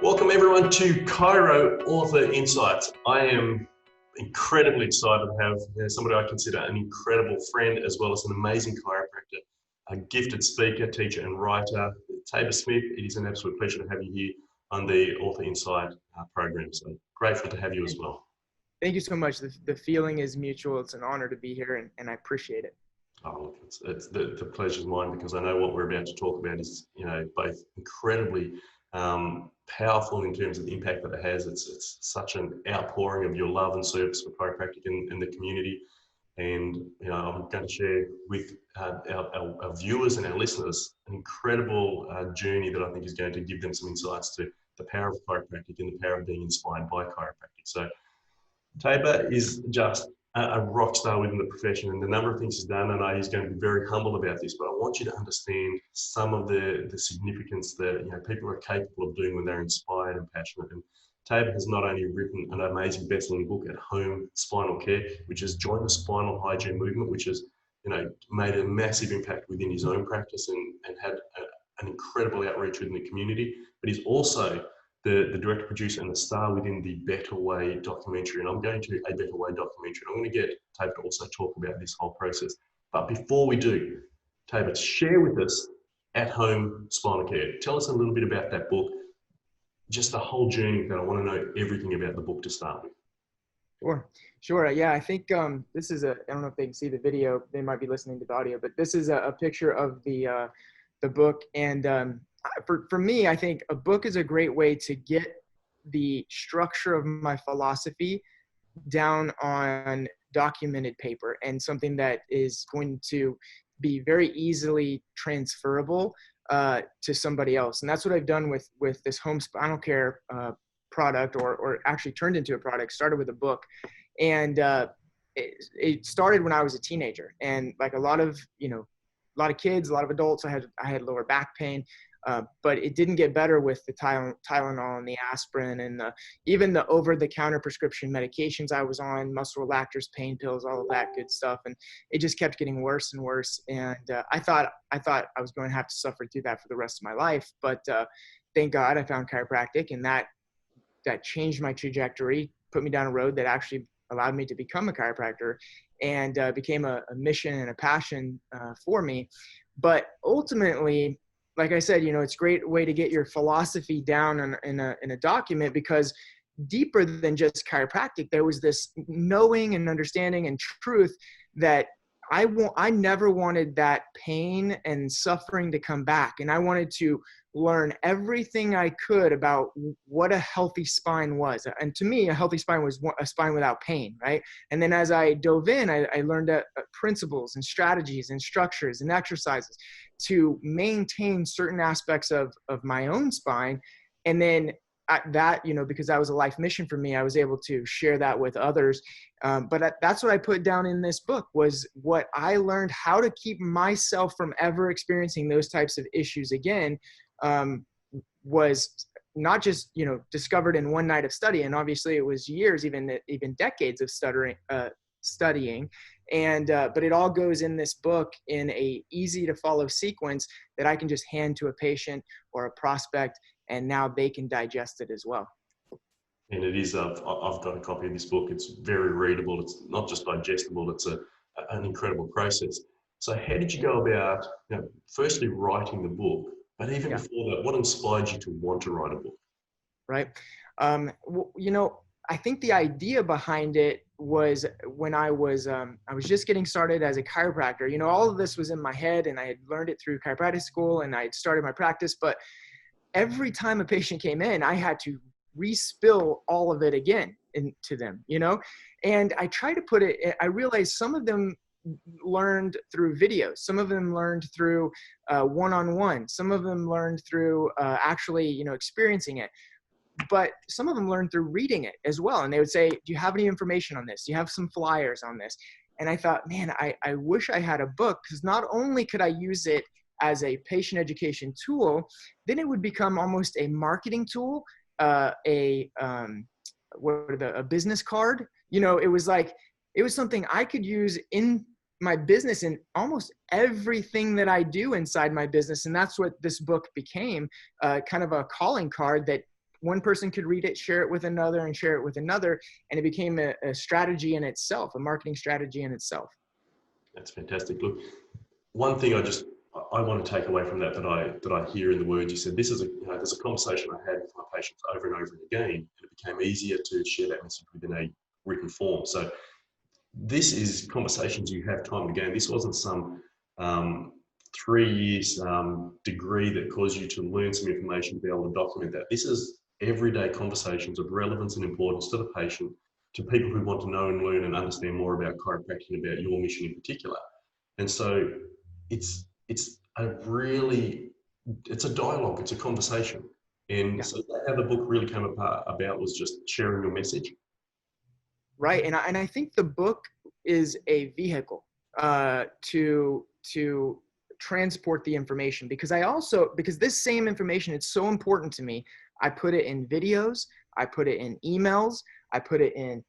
Welcome everyone to Chiro Author Insights. I am incredibly excited to have somebody I consider an incredible friend as well as an amazing chiropractor, a gifted speaker, teacher and writer, Tabor Smith. It is an absolute pleasure to have you here on the Author Insight program. So grateful to have you as well. Thank you so much. The feeling is mutual. It's an honor to be here, and I appreciate it. Oh, it's the pleasure's mine because I know what we're about to talk about is, both incredibly powerful in terms of the impact that it has. It's such an outpouring of your love and service for chiropractic in the community. And, I'm going to share with our viewers and our listeners an incredible journey that I think is going to give them some insights to the power of chiropractic and the power of being inspired by chiropractic. So Tabor is just a rock star within the profession, and the number of things he's done, and he's going to be very humble about this, but I want you to understand some of the significance that people are capable of doing when they're inspired and passionate. And Tabor has not only written an amazing best-selling book at home, Spinal Care, which has joined the spinal hygiene movement, which has made a massive impact within his own practice and had an incredible outreach within the community, but he's also the director, producer, and the star within the Better Way documentary. And I'm going to a Better Way documentary. I'm going to get Tabor to also talk about this whole process. But before we do, Tabor, share with us At Home Spinal Care. Tell us a little bit about that book, just the whole journey. That I want to know everything about the book to start with. Sure. Yeah, I think this is I don't know if they can see the video. They might be listening to the audio, but this is a picture of the book. And for me, I think a book is a great way to get the structure of my philosophy down on documented paper and something that is going to be very easily transferable to somebody else. And that's what I've done with this home spinal care product, or actually turned into a product. Started with a book, and it started when I was a teenager. And like a lot of kids, a lot of adults, I had lower back pain. But it didn't get better with the Tylenol and the aspirin and even the over-the-counter prescription medications I was on, muscle relaxers, pain pills, all of that good stuff. And it just kept getting worse and worse. And I thought I was going to have to suffer through that for the rest of my life. But thank God I found chiropractic, and that changed my trajectory, put me down a road that actually allowed me to become a chiropractor, and became a mission and a passion for me. But ultimately, like I said, it's a great way to get your philosophy down in a document, because deeper than just chiropractic, there was this knowing and understanding and truth that I never wanted that pain and suffering to come back. And I wanted to learn everything I could about what a healthy spine was. And to me, a healthy spine was a spine without pain, right? And then as I dove in, I learned principles and strategies and structures and exercises to maintain certain aspects of my own spine. And then that, because that was a life mission for me, I was able to share that with others. But that's what I put down in this book, was what I learned how to keep myself from ever experiencing those types of issues again. Was not just, discovered in one night of study. And obviously it was years, even decades of studying. And, but it all goes in this book in a easy to follow sequence that I can just hand to a patient or a prospect, and now they can digest it as well. And it is, I've got a copy of this book. It's very readable. It's not just digestible. It's an incredible process. So how did you go about, firstly writing the book, but even before that, what inspired you to want to write a book? Right. I think the idea behind it was when I was just getting started as a chiropractor. All of this was in my head, and I had learned it through chiropractic school, and I had started my practice. But every time a patient came in, I had to respill all of it again into them, and I try to put it, I realized some of them learned through videos. Some of them learned through one-on-one. Some of them learned through actually, experiencing it. But some of them learned through reading it as well. And they would say, do you have any information on this? Do you have some flyers on this? And I thought, man, I wish I had a book, because not only could I use it as a patient education tool, then it would become almost a marketing tool, a business card. It was something I could use in my business in almost everything that I do inside my business. And that's what this book became, kind of a calling card that one person could read it, share it with another, and share it with another, and it became a strategy in itself, a marketing strategy in itself. That's fantastic. Look, one thing I want to take away from that I hear in the words you said. This is there's a conversation I had with my patients over and over and again, and it became easier to share that message within a written form. So this is conversations you have time and again. This wasn't some 3 years degree that caused you to learn some information to be able to document that. This is everyday conversations of relevance and importance to the patient, to people who want to know and learn and understand more about chiropractic and about your mission in particular. And so it's a dialogue, it's a conversation. And so how the book really came about was just sharing your message. Right. And I think the book is a vehicle to transport the information, because because this same information, it's so important to me. I put it in videos, I put it in emails, I put it in,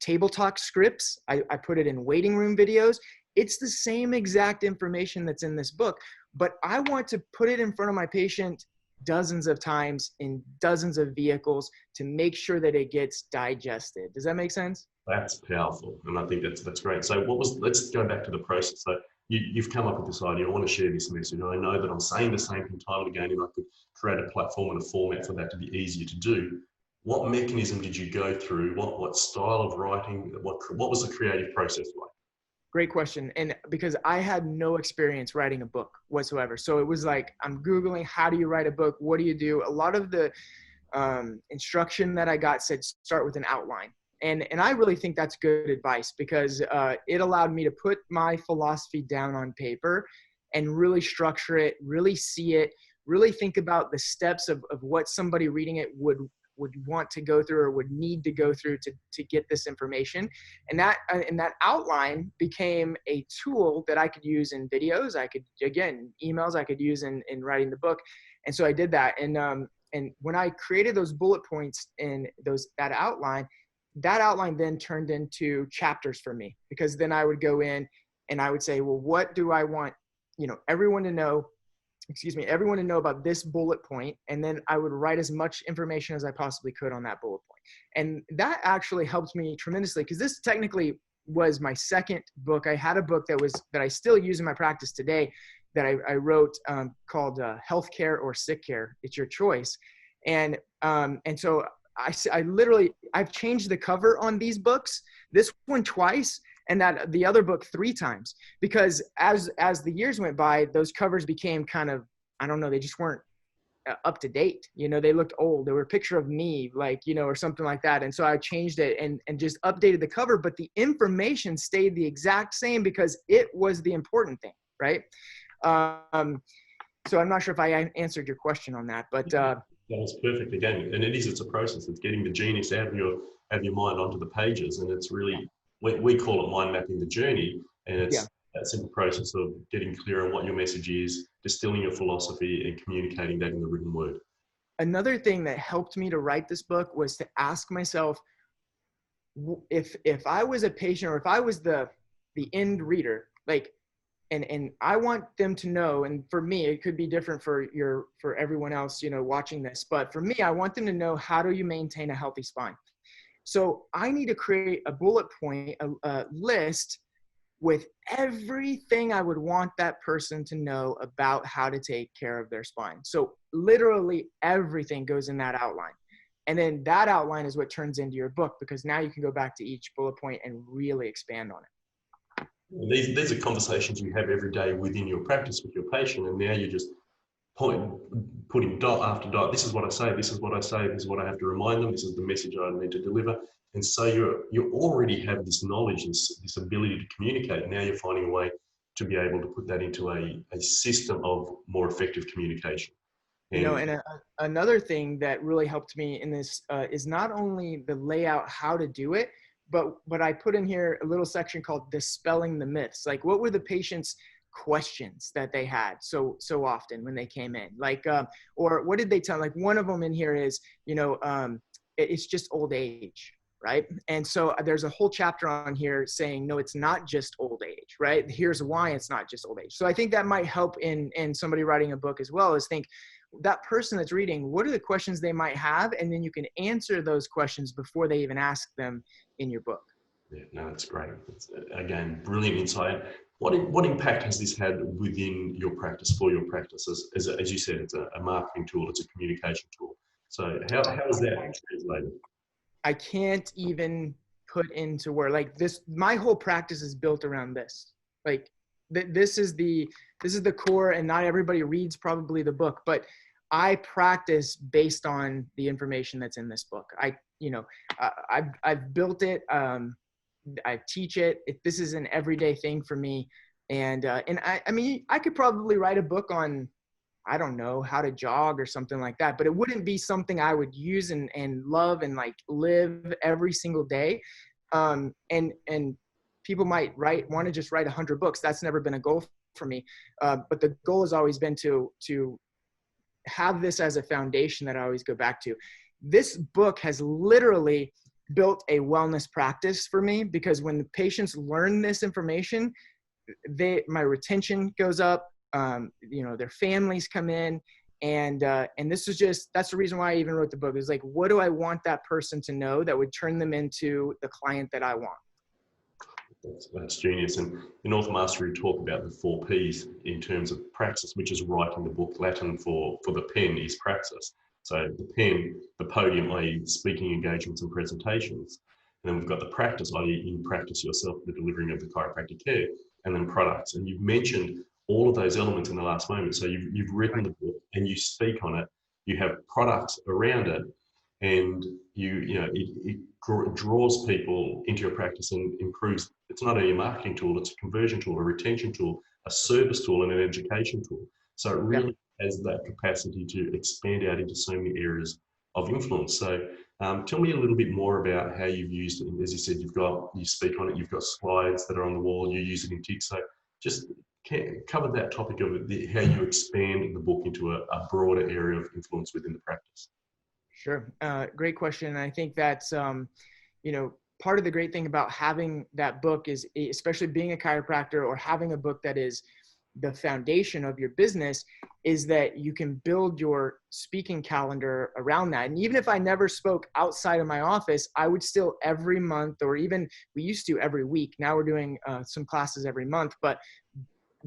table talk scripts. I put it in waiting room videos. It's the same exact information that's in this book, but I want to put it in front of my patient dozens of times in dozens of vehicles to make sure that it gets digested. Does that make sense? That's powerful. And I think that's great. So let's go back to the process. So you've come up with this idea. I want to share this message. I know that I'm saying the same thing time and again, and I could create a platform and a format for that to be easier to do. What mechanism did you go through? What style of writing? What was the creative process like? Great question. And because I had no experience writing a book whatsoever. So it was like, I'm Googling, how do you write a book? What do you do? A lot of the instruction that I got said, start with an outline. And I really think that's good advice, because it allowed me to put my philosophy down on paper and really structure it, really see it, really think about the steps of what somebody reading it would want to go through or would need to go through to get this information. And that outline became a tool that I could use in videos. I could, again, emails I could use in writing the book. And so I did that. And when I created those bullet points in that outline then turned into chapters for me, because then I would go in and I would say, well, what do I want, everyone to know about this bullet point. And then I would write as much information as I possibly could on that bullet point. And that actually helped me tremendously, because this technically was my second book. I had a book that I still use in my practice today that I wrote called Healthcare or Sick Care. It's your choice. And so I've changed the cover on these books, this one twice, and that the other book 3 times, because as the years went by, those covers became kind of, I don't know, they just weren't up to date. They looked old. They were a picture of me, or something like that. And so I changed it and just updated the cover, but the information stayed the exact same because it was the important thing, right? So I'm not sure if I answered your question on that, but that was perfect again. And it's a process. It's getting the genius out of your mind onto the pages. And it's really, we call it mind mapping the journey. And it's that simple process of getting clear on what your message is, distilling your philosophy and communicating that in the written word. Another thing that helped me to write this book was to ask myself, if I was a patient, or if I was the end reader, and I want them to know, and for me, it could be different for everyone else, watching this, but for me, I want them to know, how do you maintain a healthy spine? So I need to create a bullet point, a list with everything I would want that person to know about how to take care of their spine. So literally everything goes in that outline. And then that outline is what turns into your book, because now you can go back to each bullet point and really expand on it. These are conversations you have every day within your practice with your patient, and now you're just putting dot after dot. This is what I say, this is what I say, this is what I have to remind them, this is the message I need to deliver. And so you already have this knowledge, this ability to communicate. Now you're finding a way to be able to put that into a system of more effective communication. And another thing that really helped me in this is not only the layout, how to do it, but I put in here a little section called Dispelling the Myths. Like, what were the patient's questions that they had so often when they came in? Or what did they tell? Like, one of them in here is, it's just old age, right? And so there's a whole chapter on here saying, no, it's not just old age, right? Here's why it's not just old age. So I think that might help in somebody writing a book as well, is think, that person that's reading, what are the questions they might have? And then you can answer those questions before they even ask them in your book. Yeah, no, that's great. It's, again, brilliant insight. What impact has this had within your practice, for your practice? As you said, it's a marketing tool, it's a communication tool. So how is that translated? I can't even put into word, like this, my whole practice is built around this. Like this is the core, and not everybody reads probably the book, but I practice based on the information that's in this book. I've built it. I teach it. This is an everyday thing for me. And I mean, I could probably write a book on, I don't know, how to jog or something like that, but it wouldn't be something I would use and love and like live every single day. And people might want to just write 100 books. That's never been a goal for me. But the goal has always been to have this as a foundation that I always go back to. This book has literally built a wellness practice for me, because when the patients learn this information, my retention goes up. Their families come in, and this is that's the reason why I even wrote the book. It's like, what do I want that person to know that would turn them into the client that I want? That's genius. And in North Mastery, we talk about the 4 Ps in terms of praxis, which is writing the book. Latin for the pen is praxis. So the pen, the podium, i.e. speaking engagements and presentations. And then we've got the practice, i.e. you practice yourself, the delivering of the chiropractic care, and then products. And you've mentioned all of those elements in the last moment. So you've written the book and you speak on it. You have products around it, and it draws people into your practice and improves. It's not only a marketing tool, it's a conversion tool, a retention tool, a service tool, and an education tool. So it really has that capacity to expand out into so many areas of influence. So tell me a little bit more about how you've used it. And as you said, you speak on it, you've got slides that are on the wall, you use it in TIC. So just cover that topic of how you expand the book into a broader area of influence within the practice. Sure. Great question. And I think that's, part of the great thing about having that book is, especially being a chiropractor or having a book that is the foundation of your business, is that you can build your speaking calendar around that. And even if I never spoke outside of my office, I would still every month, or even we used to every week. Now we're doing some classes every month, but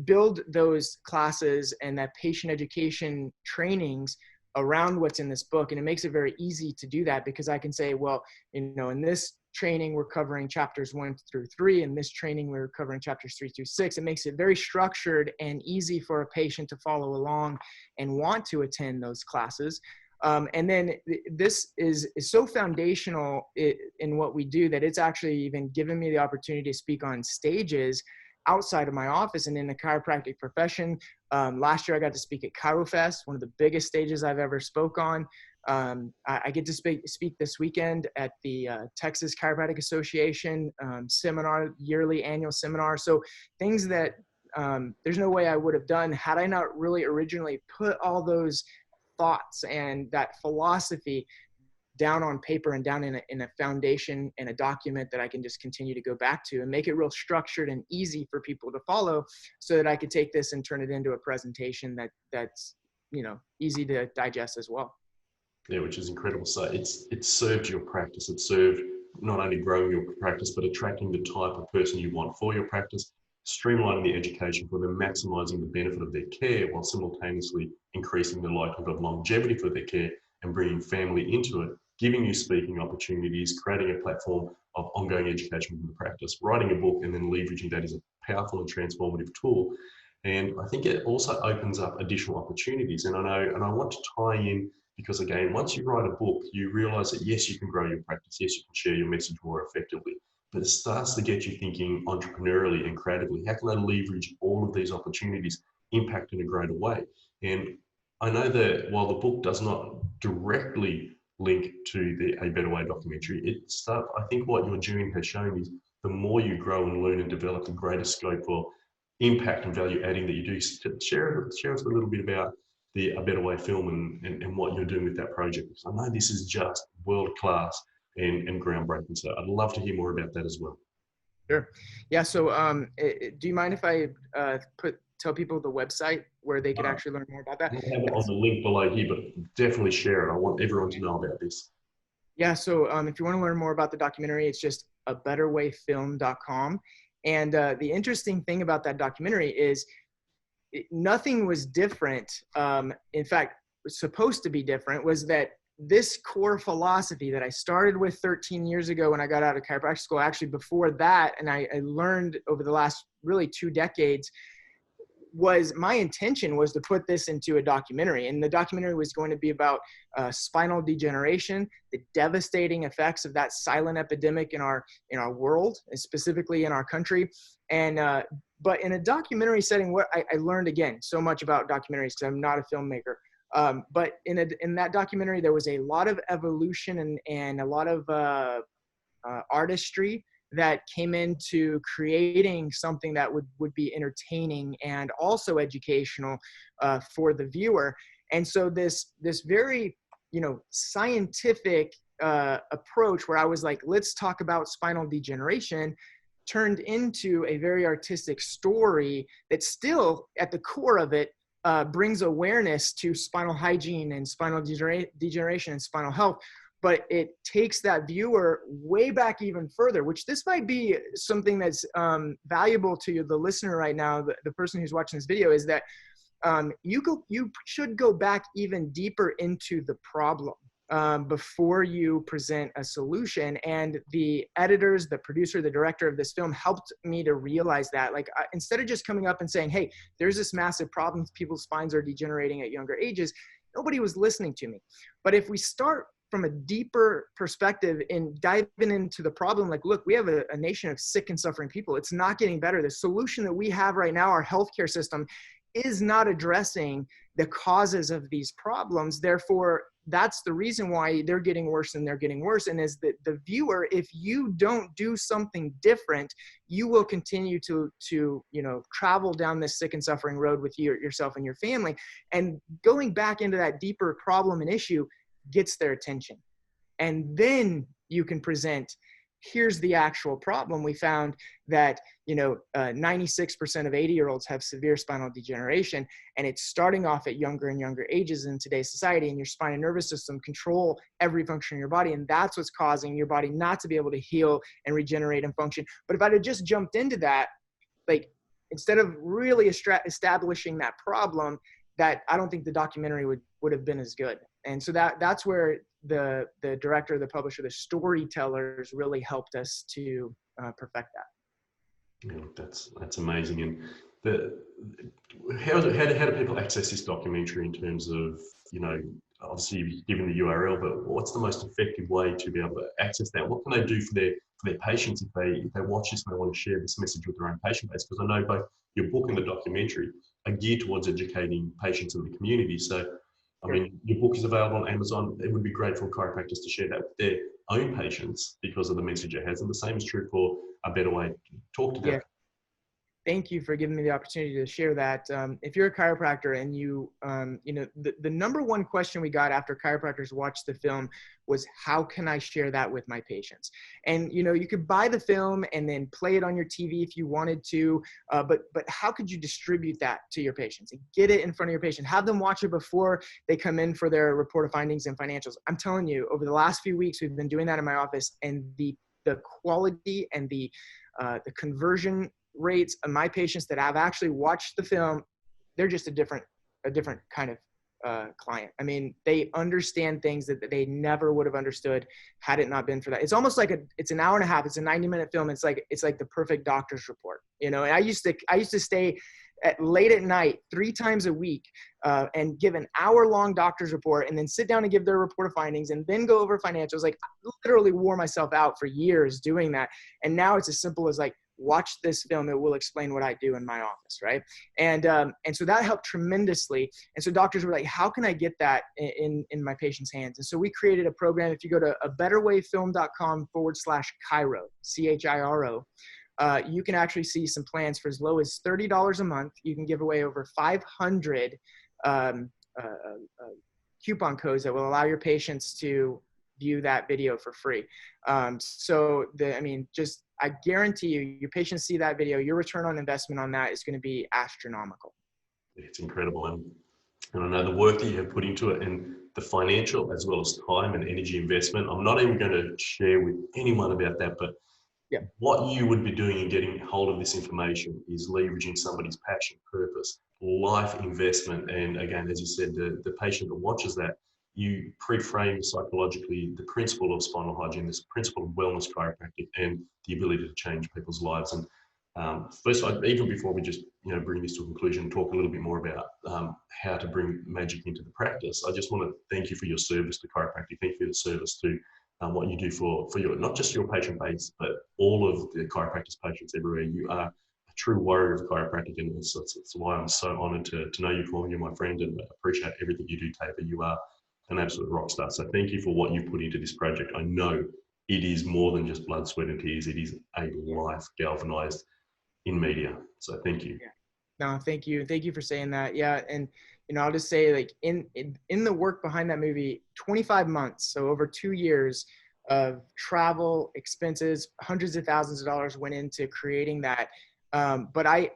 build those classes and that patient education trainings around what's in this book. And it makes it very easy to do that, because I can say, well, in this training, we're covering chapters 1 through 3. In this training, we're covering chapters 3 through 6. It makes it very structured and easy for a patient to follow along and want to attend those classes. And then this is so foundational in what we do that it's actually even given me the opportunity to speak on stages outside of my office and in the chiropractic profession. Last year, I got to speak at ChiroFest, one of the biggest stages I've ever spoke on. I get to speak this weekend at the Texas Chiropractic Association seminar, yearly annual seminar. So things that there's no way I would have done had I not really originally put all those thoughts and that philosophy down on paper and down in a foundation and a document that I can just continue to go back to and make it real structured and easy for people to follow, so that I could take this and turn it into a presentation that's easy to digest as well. Yeah, which is incredible. So it served your practice. It served not only growing your practice, but attracting the type of person you want for your practice, streamlining the education for them, maximizing the benefit of their care while simultaneously increasing the likelihood of longevity for their care and bringing family into it, giving you speaking opportunities, creating a platform of ongoing education within the practice, writing a book, and then leveraging that as a powerful and transformative tool. And I think it also opens up additional opportunities. And I want to tie in, because again, once you write a book, you realize that yes, you can grow your practice, yes, you can share your message more effectively, but it starts to get you thinking entrepreneurially and creatively. How can I leverage all of these opportunities, impact in a greater way? And I know that while the book does not directly link to the A Better Way documentary, I think what your journey has shown is the more you grow and learn and develop, the greater scope for impact and value adding that you do. Share us a little bit about the A Better Way film and what you're doing with that project. Because I know this is just world class and groundbreaking. So I'd love to hear more about that as well. Sure. Yeah. So do you mind if I put tell people the website where they could actually learn more about that? We'll have it on the link below here, but definitely share it. I want everyone to know about this. Yeah, so if you want to learn more about the documentary, it's just abetterwayfilm.com. And the interesting thing about that documentary is nothing was different. In fact, was supposed to be different was that this core philosophy that I started with 13 years ago when I got out of chiropractic school, actually before that, and I learned over the last really 2 decades, was my intention was to put this into a documentary. And the documentary was going to be about spinal degeneration, the devastating effects of that silent epidemic in our world, and specifically in our country. And but in a documentary setting, what I learned, again, so much about documentaries because I'm not a filmmaker. But in that documentary, there was a lot of evolution and a lot of artistry that came into creating something that would be entertaining and also educational for the viewer. And so this very, scientific approach where I was like, let's talk about spinal degeneration, turned into a very artistic story that still at the core of it brings awareness to spinal hygiene and spinal degeneration and spinal health. But it takes that viewer way back even further, which this might be something that's valuable to you, the listener right now, the person who's watching this video, is that you should go back even deeper into the problem before you present a solution. And the editors, the producer, the director of this film helped me to realize that, like, instead of just coming up and saying, hey, there's this massive problem, people's spines are degenerating at younger ages, nobody was listening to me. But if we start from a deeper perspective in diving into the problem, like, look, we have a nation of sick and suffering people. It's not getting better. The solution that we have right now, our healthcare system, is not addressing the causes of these problems. Therefore, that's the reason why they're getting worse and they're getting worse. And as the viewer, if you don't do something different, you will continue to travel down this sick and suffering road with yourself and your family. And going back into that deeper problem and issue gets their attention. And then you can present, here's the actual problem. We found that 96% of 80-year-olds have severe spinal degeneration, and it's starting off at younger and younger ages in today's society, and your spine and nervous system control every function in your body, and that's what's causing your body not to be able to heal and regenerate and function. But if I'd have just jumped into that, like, instead of really establishing that problem, that I don't think the documentary would have been as good. And so that's where the director, the publisher, the storytellers really helped us to perfect that. Yeah, that's amazing. And how do people access this documentary in terms of, obviously you've given the URL, but what's the most effective way to be able to access that? What can they do for their patients if they watch this and they want to share this message with their own patient base? Because I know both your book and the documentary are geared towards educating patients in the community. So, I mean, your book is available on Amazon. It would be great for chiropractors to share that with their own patients because of the message it has. And the same is true for A Better Way. Talk to that. Yeah. Thank you for giving me the opportunity to share that. If you're a chiropractor and the number one question we got after chiropractors watched the film was, how can I share that with my patients? And, you could buy the film and then play it on your TV if you wanted to, but how could you distribute that to your patients and get it in front of your patient? Have them watch it before they come in for their report of findings and financials. I'm telling you, over the last few weeks, we've been doing that in my office, and the quality and the conversion rates of my patients that have actually watched the film, they're just a different kind of client. I mean, they understand things that they never would have understood had it not been for that. It's almost like it's an hour and a half. It's a 90-minute film. It's like the perfect doctor's report. And I used to stay late at night 3 times a week and give an hour-long doctor's report, and then sit down and give their report of findings, and then go over financials. Like, I literally wore myself out for years doing that. And now it's as simple as, like, watch this film. It will explain what I do in my office, right? And so that helped tremendously. And so doctors were like, how can I get that in my patient's hands? And so we created a program. If you go to abetterwayfilm.com/Chiro, CHIRO, you can actually see some plans for as low as $30 a month. You can give away over 500 coupon codes that will allow your patients to view that video for free. I guarantee you, your patients see that video, your return on investment on that is going to be astronomical. It's incredible. And I know the work that you have put into it and the financial as well as time and energy investment. I'm not even going to share with anyone about that, but Yeah. what you would be doing in getting hold of this information is leveraging somebody's passion, purpose, life investment. And again, as you said, the patient that watches that, you pre-frame psychologically the principle of spinal hygiene, this principle of wellness chiropractic, and the ability to change people's lives. And first, even before we just bring this to a conclusion, talk a little bit more about how to bring magic into the practice. I just want to thank you for your service to chiropractic. Thank you for your service to what you do for your, not just your patient base, but all of the chiropractic patients everywhere. You are a true warrior of chiropractic, and it's why I'm so honoured to know you, Paul. You're my friend, and I appreciate everything you do, Tabor. You are an absolute rock star. So thank you for what you put into this project. I know it is more than just blood, sweat, and tears. It is a life galvanized in media. So thank you. Yeah. No, thank you. Thank you for saying that. Yeah. And, I'll just say, like, in the work behind that movie, 25 months, so over 2 years of travel, expenses, hundreds of thousands of dollars went into creating that. But I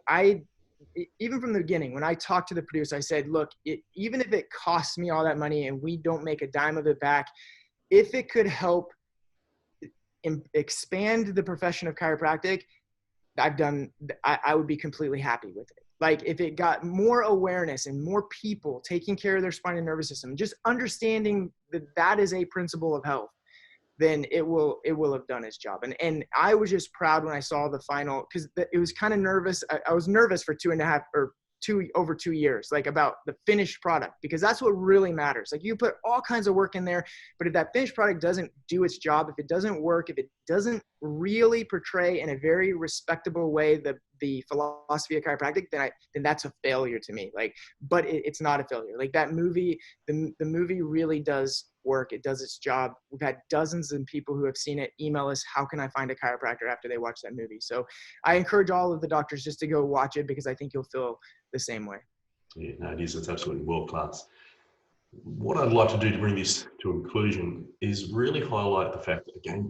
even from the beginning, when I talked to the producer, I said, look, even if it costs me all that money and we don't make a dime of it back, if it could help expand the profession of chiropractic, I would be completely happy with it. Like, if it got more awareness and more people taking care of their spine and nervous system, just understanding that is a principle of health, then it will have done its job. And I was just proud when I saw the final, because it was kind of nervous. I was nervous for over 2 years, like, about the finished product, because that's what really matters. Like, you put all kinds of work in there, but if that finished product doesn't do its job, if it doesn't work, if it doesn't really portray in a very respectable way the philosophy of chiropractic, then that's a failure to me. Like, but it's not a failure. Like, that movie, the movie really does work. It does its job. We've had dozens of people who have seen it email us, how can I find a chiropractor after they watch that movie? So I encourage all of the doctors just to go watch it, because I think you'll feel the same way. Yeah, no, it is. It's absolutely world class. What I'd like to do to bring this to a conclusion is really highlight the fact that, again,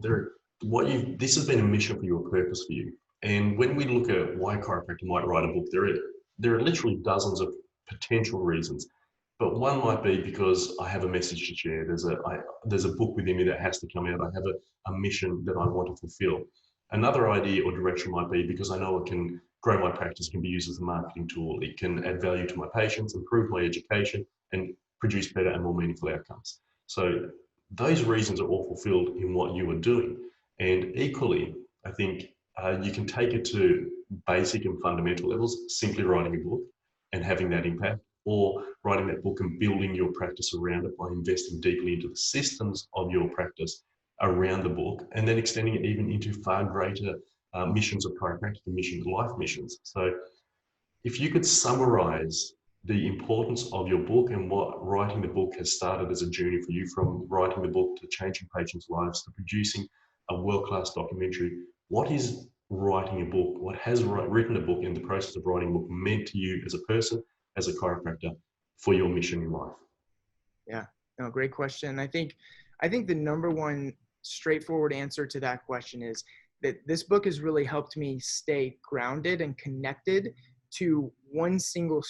this has been a mission for you, a purpose for you. And when we look at why a chiropractor might write a book, there are literally dozens of potential reasons. But one might be because I have a message to share. There's a book within me that has to come out. I have a mission that I want to fulfill. Another idea or direction might be because I know it can grow my practice, can be used as a marketing tool. It can add value to my patients, improve my education, and produce better and more meaningful outcomes. So those reasons are all fulfilled in what you are doing. And equally, I think you can take it to basic and fundamental levels, simply writing a book and having that impact, or writing that book and building your practice around it by investing deeply into the systems of your practice around the book, and then extending it even into far greater missions of chiropractic and life missions. So if you could summarize the importance of your book and what writing the book has started as a journey for you, from writing the book to changing patients' lives to producing a world-class documentary, what is writing a book, what has written a book in the process of writing a book meant to you as a person, as a chiropractor, for your mission in life? Yeah, no, great question. I think the number one straightforward answer to that question is that this book has really helped me stay grounded and connected to one single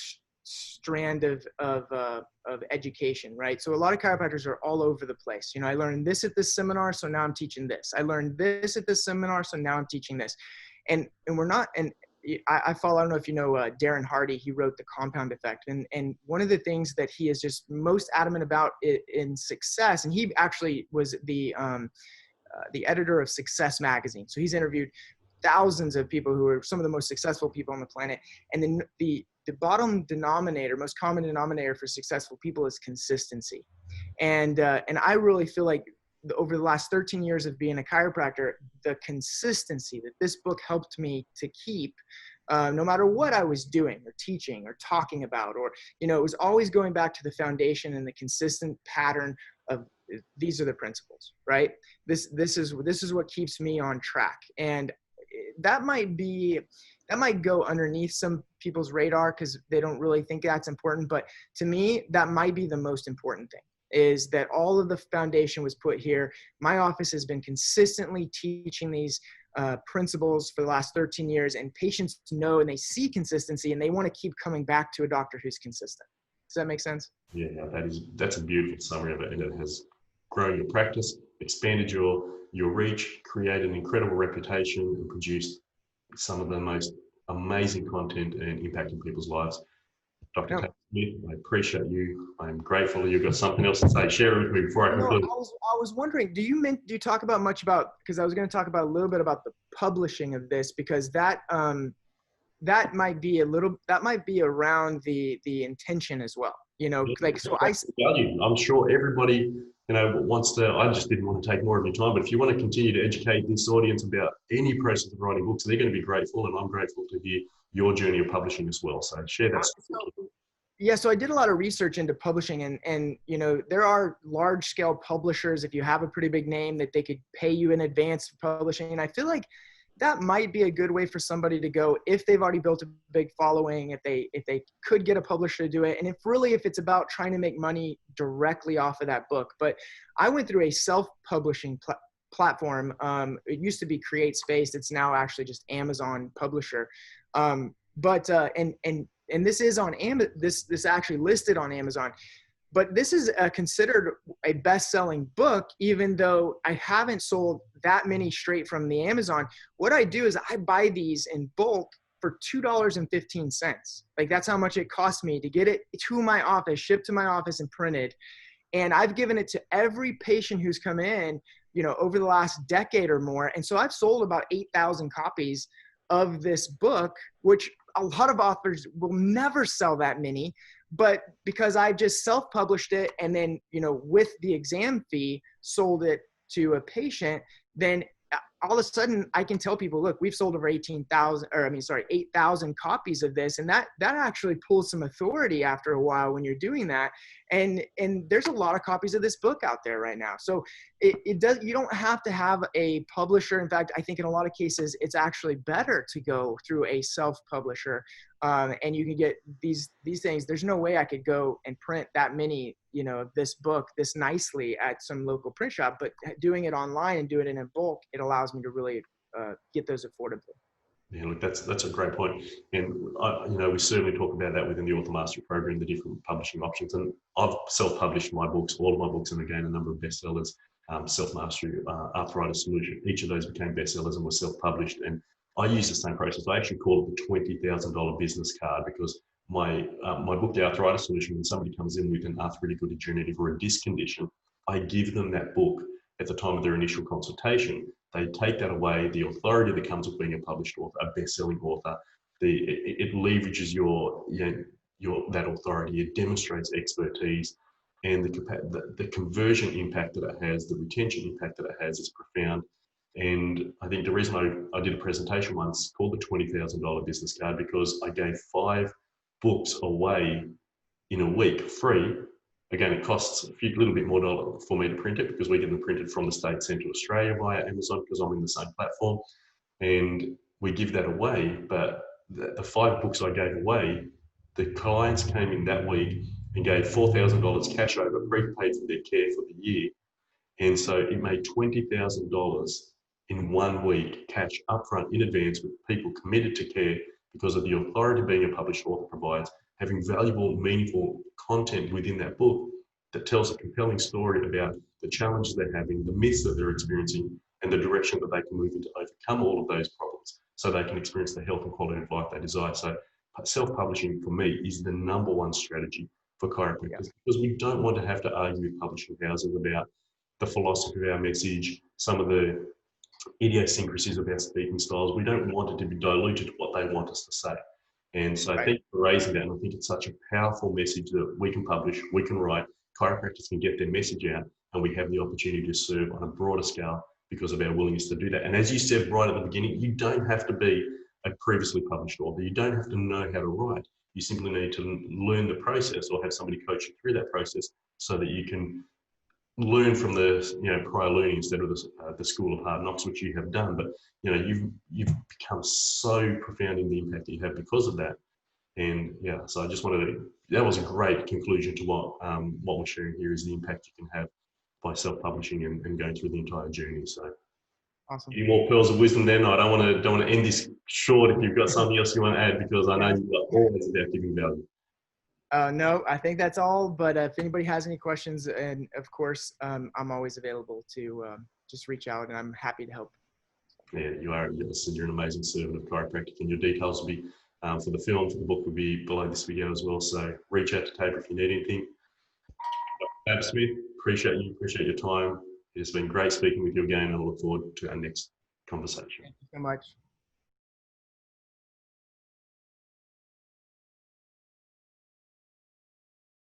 strand of education, right? So a lot of chiropractors are all over the place. I learned this at this seminar, so now I'm teaching this. I learned this at this seminar, so now I'm teaching this. And we're not, and I follow, I don't know if you know Darren Hardy. He wrote The Compound Effect. And one of the things that he is just most adamant about in success, and he actually was the editor of Success Magazine. So he's interviewed thousands of people who are some of the most successful people on the planet. And then the bottom denominator, most common denominator for successful people is consistency. And I really feel like over the last 13 years of being a chiropractor, the consistency that this book helped me to keep, no matter what I was doing or teaching or talking about, or, it was always going back to the foundation and the consistent pattern of these are the principles, right? This is what keeps me on track. And that might go underneath some people's radar because they don't really think that's important. But to me, that might be the most important thing. is that all of the foundation was put here. My office has been consistently teaching these principles for the last 13 years, and patients know and they see consistency and they want to keep coming back to a doctor who's consistent. Does that make sense? Yeah, that's a beautiful summary of it, and it has grown your practice, expanded your reach, created an incredible reputation, and produced some of the most amazing content and impacting people's lives. Dr. Tate Smith, I appreciate you. I'm grateful you've got something else to say. Share it with me before I conclude. I was wondering, do you talk about much about, because I was going to talk about a little bit about the publishing of this, because that that might be around the intention as well. You know, Yeah, like, so value. I'm sure everybody, wants to, I just didn't want to take more of your time, but if you want to continue to educate this audience about any process of writing books, they're going to be grateful, and I'm grateful to hear your journey of publishing as well. So share that. Yeah, so I did a lot of research into publishing, and there are large scale publishers, if you have a pretty big name, that they could pay you in advance for publishing. And I feel like that might be a good way for somebody to go if they've already built a big following, if they could get a publisher to do it. And if it's about trying to make money directly off of that book. But I went through a self-publishing platform. It used to be CreateSpace. It's now actually just Amazon Publisher. And this is on this actually listed on Amazon, but this is considered a best-selling book, even though I haven't sold that many straight from the Amazon. What I do is I buy these in bulk for $2.15. Like, that's how much it cost me to get it to my office, shipped to my office and printed. And I've given it to every patient who's come in, over the last decade or more. And so I've sold about 8,000 copies of this book, which a lot of authors will never sell that many, but because I just self-published it and then, with the exam fee, sold it to a patient, then all of a sudden I can tell people, look, we've sold over 8,000 copies of this. And that actually pulls some authority after a while when you're doing that. And there's a lot of copies of this book out there right now. So you don't have to have a publisher. In fact, I think in a lot of cases, it's actually better to go through a self-publisher. And you can get these things. There's no way I could go and print that many, of this book this nicely at some local print shop, but doing it online and doing it in bulk, it allows me to really get those affordably. Yeah, look, that's a great point. And, we certainly talk about that within the Author Mastery program, the different publishing options. And I've self-published my books, all of my books, and again, a number of bestsellers, Self-Mastery, Arthritis Solution. Each of those became bestsellers and were self-published. And I use the same process. I actually call it the $20,000 business card, because my book, The Arthritis Solution, when somebody comes in with an arthritic or degenerative or a disc condition, I give them that book at the time of their initial consultation. They take that away. The authority that comes with being a published author, a best-selling author, it leverages that authority. It demonstrates expertise, and the conversion impact that it has, the retention impact that it has, is profound. And I think the reason I did a presentation once called the $20,000 business card, because I gave 5 books away in a week free. Again, it costs a little bit more for me to print it, because we get them printed from the state of Central Australia via Amazon, because I'm in the same platform, and we give that away. But the 5 books I gave away, the clients came in that week and gave $4,000 cash over, prepaid for their care for the year. And so it made $20,000 in 1 week, cash upfront in advance, with people committed to care because of the authority being a published author provides, having valuable, meaningful content within that book that tells a compelling story about the challenges they're having, the myths that they're experiencing, and the direction that they can move in to overcome all of those problems so they can experience the health and quality of life they desire. So self-publishing for me is the #1 strategy for chiropractors, because we don't want to have to argue with publishing houses about the philosophy of our message, some of the idiosyncrasies of our speaking styles. We don't want it to be diluted to what they want us to say. And so I think for raising that, and I think it's such a powerful message that we can publish, we can write, chiropractors can get their message out, and we have the opportunity to serve on a broader scale because of our willingness to do that. And as you said right at the beginning, you don't have to be a previously published author. You don't have to know how to write. You simply need to learn the process, or have somebody coach you through that process, so that you can learn from the prior learning instead of the school of hard knocks, which you have done. But you've become so profound in the impact that you have because of that. And yeah, so I just wanted to, that was a great conclusion to what we're sharing here is the impact you can have by self-publishing and going through the entire journey. So Awesome. any more pearls of wisdom then? I don't want to end this short if you've got something else you want to add, because I know you've got always about giving value. No, I think that's all. But if anybody has any questions, and of course, I'm always available to just reach out, and I'm happy to help. Yeah, you're an amazing servant of chiropractic, and your details will be for the film, for the book, will be below this video as well. So reach out to Tabor if you need anything. Tab Smith, appreciate your time. It's been great speaking with you again, and I look forward to our next conversation. Thank you so much.